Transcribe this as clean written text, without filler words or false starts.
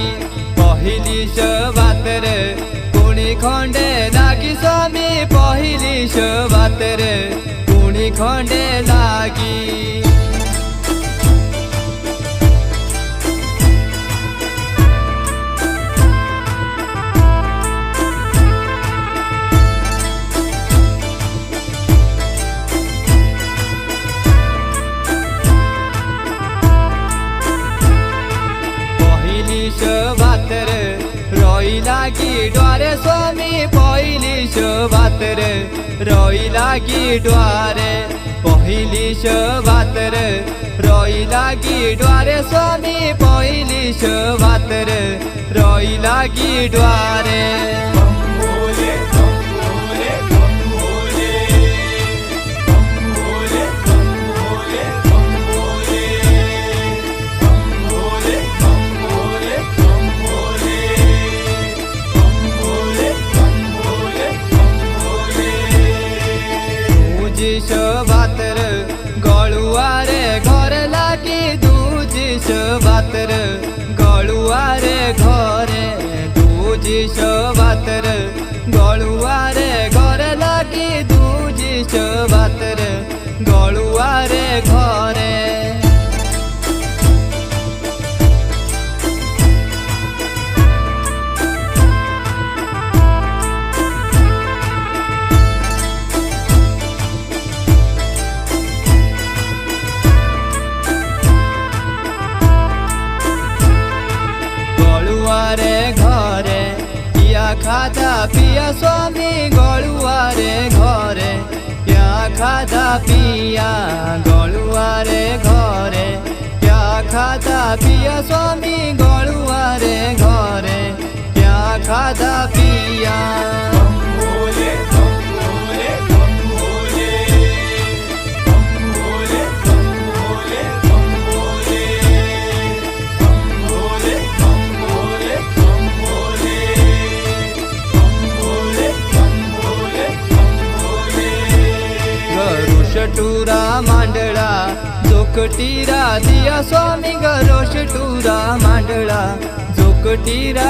लागी पहिली शवात रे कुणी खंडे लागी स्वामी पहिली शवात रे कुणी खंडे लागी शवात रे रोई लागी द्वारे स्वामी पहिली शवात रे रोई लागी द्वारे पहिली शवात रे रोई लागी द्वारे स्वामी पहिली शवात रे रोई लागी द्वारे शवात रे गळुआ रे घर लागी दूजी शवात रे गळुआ रे घरे दूजी शवात रे गळुआ रे घर लागी दूजी शवात रे गळुआ रे घरे रे घरे या खाधा पिया स्वामी गळुआ रे घरे या खाधा पिया गळुआ रे घरे या खाधा पिया स्वामी गळुआ रे घरे या खाधा पिया टूरा मांडळा जोकटीरा दिया स्वामी गरोष टूरा मांडळा जोकटीरा